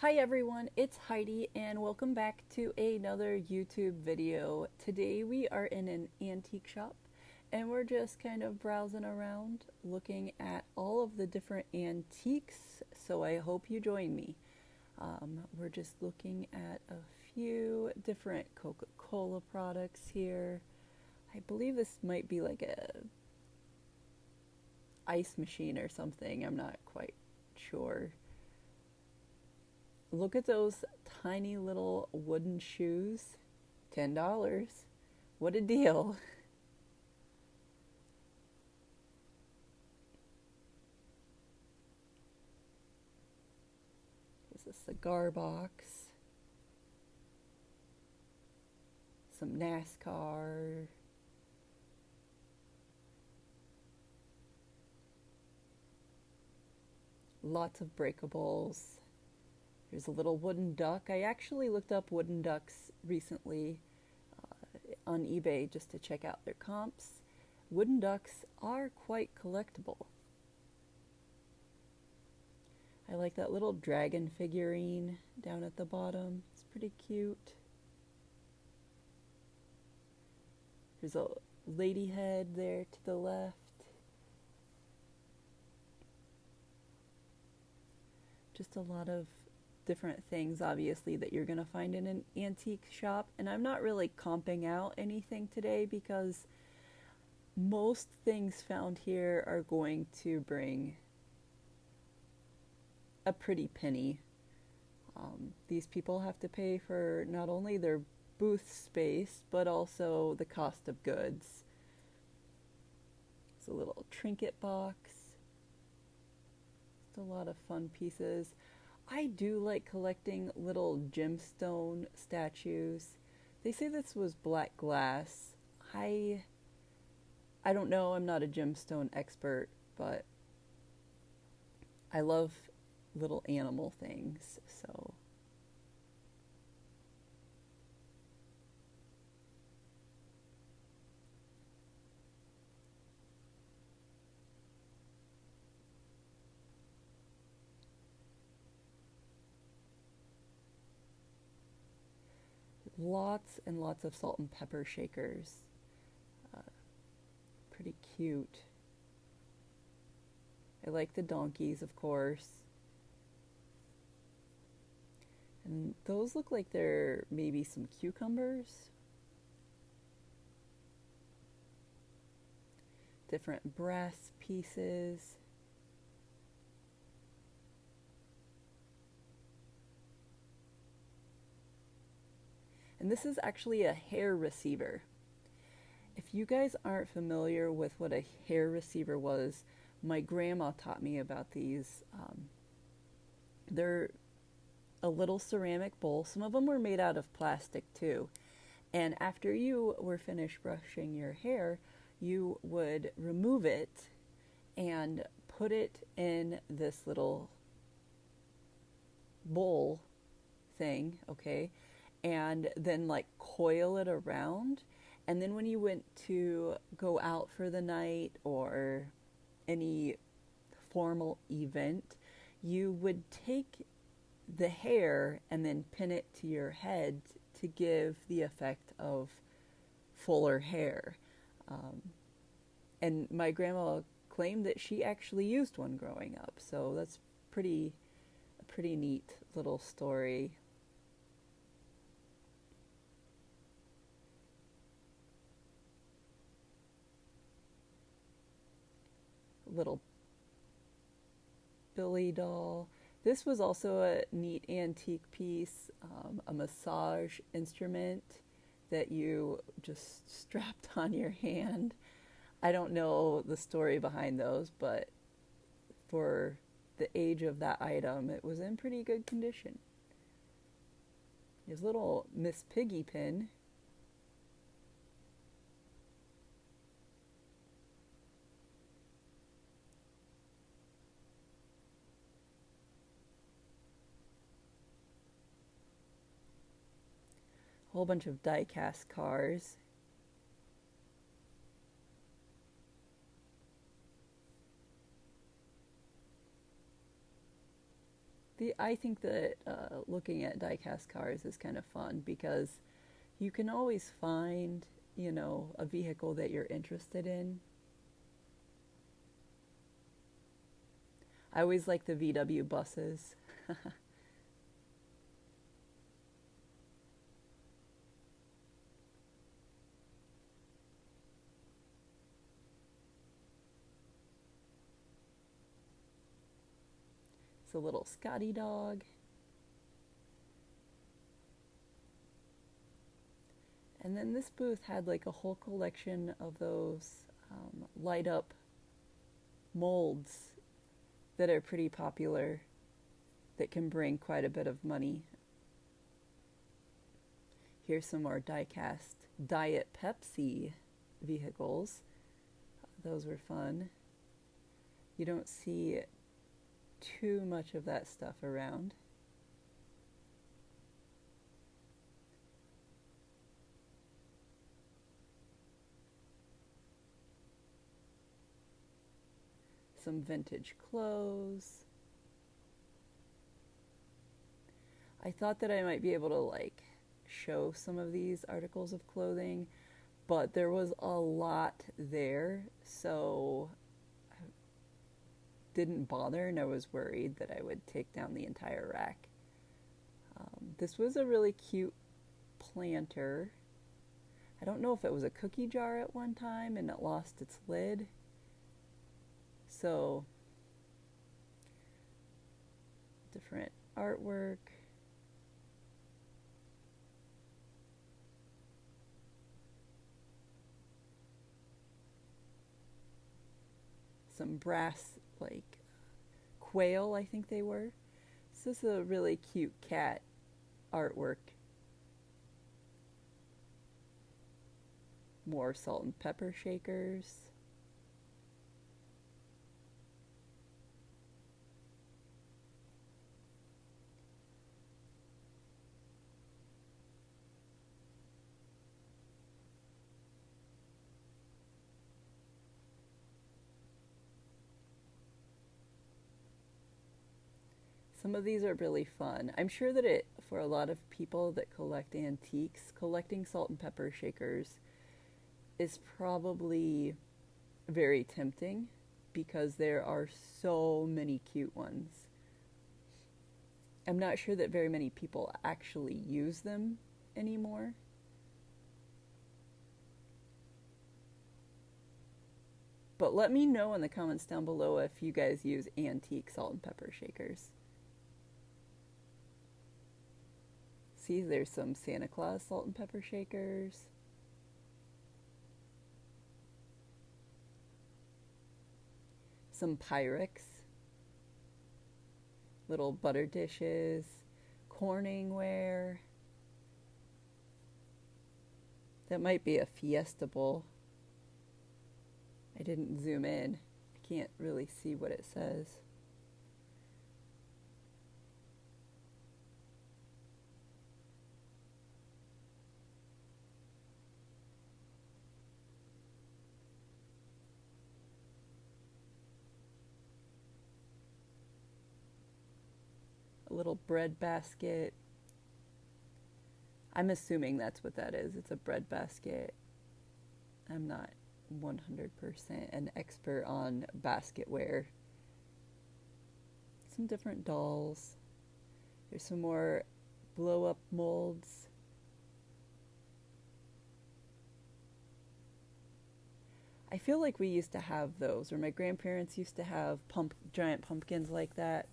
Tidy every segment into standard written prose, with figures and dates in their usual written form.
Hi everyone, it's Heidi and welcome back to another YouTube video. Today we are in an antique shop and we're just kind of browsing around looking at all of the different antiques, so I hope you join me. We're just looking at a few different Coca-Cola products here. I believe this might be like a ice machine or something, I'm not quite sure. Look at those tiny little wooden shoes. $10. What a deal. Here's a cigar box. Some NASCAR. Lots of breakables. Here's a little wooden duck. I actually looked up wooden ducks recently on eBay just to check out their comps. Wooden ducks are quite collectible. I like that little dragon figurine down at the bottom. It's pretty cute. There's a lady head there to the left. Just a lot of different things, obviously, that you're going to find in an antique shop. And I'm not really comping out anything today because most things found here are going to bring a pretty penny. These people have to pay for not only their booth space, but also the cost of goods. It's a little trinket box. It's a lot of fun pieces. I do like collecting little gemstone statues. They say this was black glass. I don't know, I'm not a gemstone expert, but I love little animal things, so lots and lots of salt and pepper shakers. Uh, Pretty cute. I like the donkeys, of course. And those look like they're maybe some cucumbers. Different brass pieces. And this is actually a hair receiver. If you guys aren't familiar with what a hair receiver was, my grandma taught me about these. They're a little ceramic bowl. Some of them were made out of plastic too. And after you were finished brushing your hair, you would remove it and put it in this little bowl thing, okay? And then like coil it around. And then when you went to go out for the night or any formal event, you would take the hair and then pin it to your head to give the effect of fuller hair. Um, and my grandma claimed that she actually used one growing up, so that's pretty a pretty neat little story. Little Billy doll. This was also a neat antique piece, a massage instrument that you just strapped on your hand. I don't know the story behind those, but for the age of that item, it was in pretty good condition. His little Miss Piggy pin. A whole bunch of die-cast cars. I think that looking at diecast cars is kind of fun because you can always find, a vehicle that you're interested in. I always like the VW buses. It's a little Scotty dog. And then this booth had like a whole collection of those light up molds that are pretty popular that can bring quite a bit of money. Here's some more die-cast Diet Pepsi vehicles. Those were fun. You don't see too much of that stuff around. Some vintage clothes. I thought that I might be able to like show some of these articles of clothing, but there was a lot there, so I didn't bother, and I was worried that I would take down the entire rack. This was a really cute planter. I don't know if it was a cookie jar at one time and it lost its lid. So, different artwork. Some brass, like, quail, I think they were. This is a really cute cat artwork. More salt and pepper shakers. Some of these are really fun. I'm sure that for a lot of people that collect antiques, collecting salt and pepper shakers is probably very tempting because there are so many cute ones. I'm not sure that very many people actually use them anymore. But let me know in the comments down below if you guys use antique salt and pepper shakers. See, there's some Santa Claus salt and pepper shakers. Some Pyrex. Little butter dishes. Corningware. That might be a Fiesta bowl. I didn't zoom in. I can't really see what it says. A little bread basket. I'm assuming that's what that is. It's a bread basket. I'm not 100% an expert on basketware. Some different dolls. There's some more blow up molds. I feel like we used to have those, or my grandparents used to have giant pumpkins like that.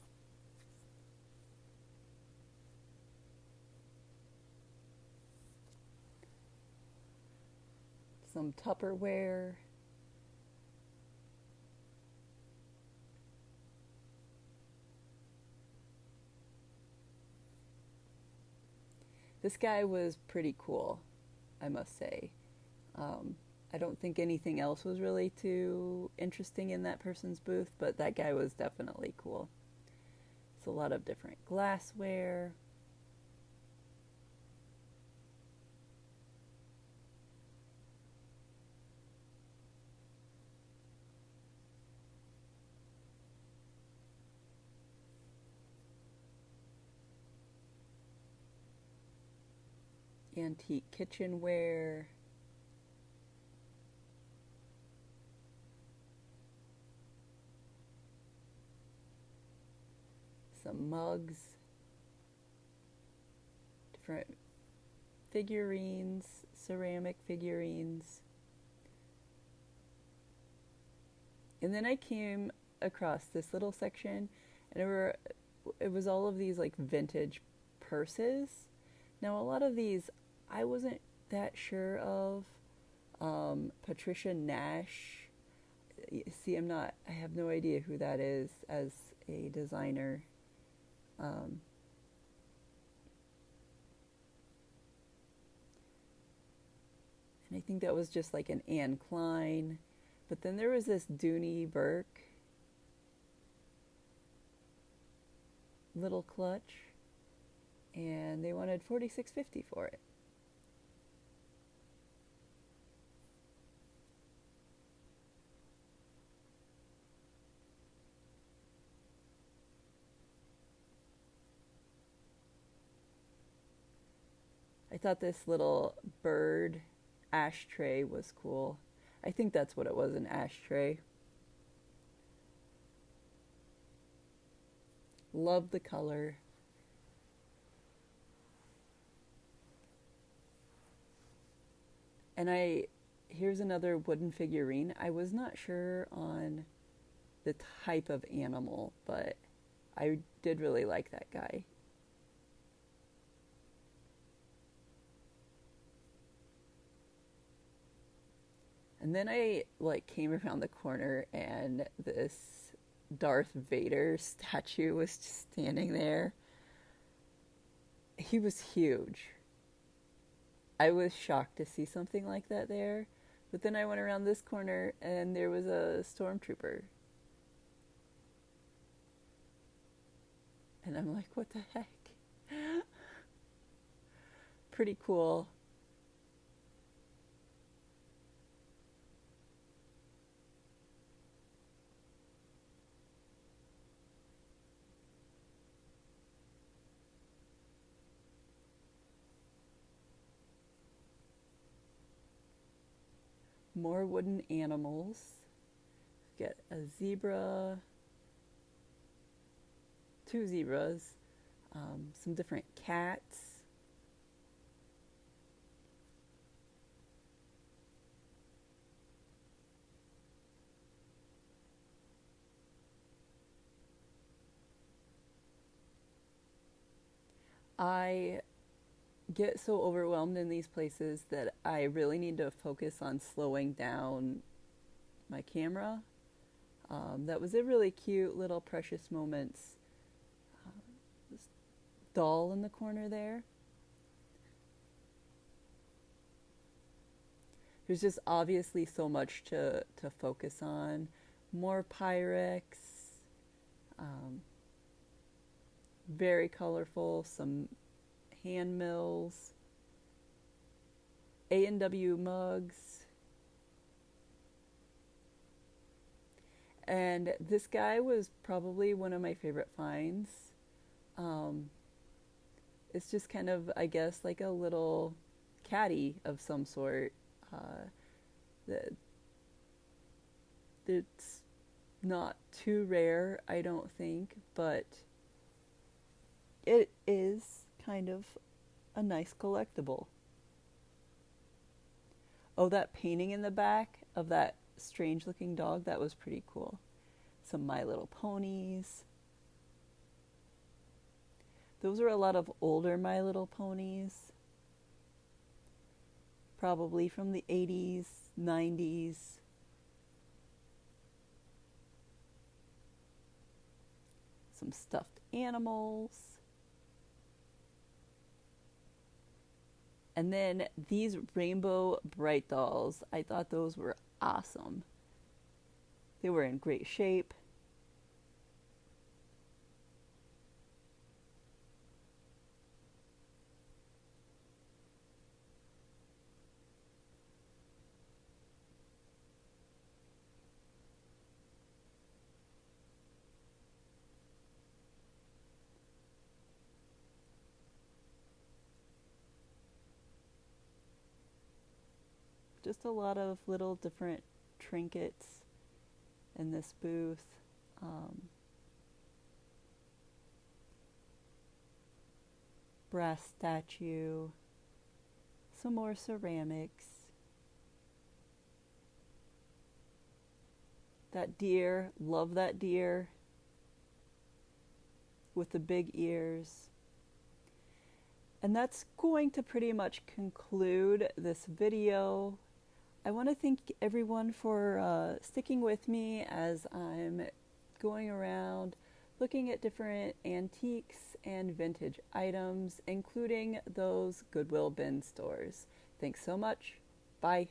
Some Tupperware. This guy was pretty cool, I must say. I don't think anything else was really too interesting in that person's booth, but that guy was definitely cool. It's a lot of different glassware. antique kitchenware, some mugs, different figurines, ceramic figurines. And then I came across this little section, and it was all of these like vintage purses. Now, a lot of these I wasn't that sure of. Patricia Nash. See, I have no idea who that is as a designer. Um, and I think that was just like an Anne Klein. But then there was this Dooney Burke little clutch, and they wanted $46.50 for it. I thought this little bird ashtray was cool. I think that's what it was, an ashtray. Love the color. And here's another wooden figurine. I was not sure on the type of animal, but I did really like that guy. And then I like came around the corner and this Darth Vader statue was just standing there. He was huge. I was shocked to see something like that there. But then I went around this corner and there was a stormtrooper. And I'm like, what the heck? Pretty cool. More wooden animals. Get a zebra, two zebras, some different cats. I get so overwhelmed in these places that I really need to focus on slowing down my camera. That was a really cute little precious moments this doll in the corner there. There's just obviously so much to focus on. More Pyrex, um, very colorful, some hand mills, A&W mugs. And this guy was probably one of my favorite finds. Um, it's just kind of, I guess, like a little caddy of some sort. That it's not too rare, I don't think, but it is kind of a nice collectible. Oh, that painting in the back of that strange looking dog, that was pretty cool. Some My Little Ponies. Those are a lot of older My Little Ponies. Probably from the 80s, 90s. Some stuffed animals. And then these rainbow bright dolls, I thought those were awesome. They were in great shape. just a lot of little different trinkets in this booth. Brass statue, some more ceramics. That deer, love that deer with the big ears. And that's going to pretty much conclude this video. I want to thank everyone for sticking with me as I'm going around looking at different antiques and vintage items, including those Goodwill bin stores. Thanks so much. Bye.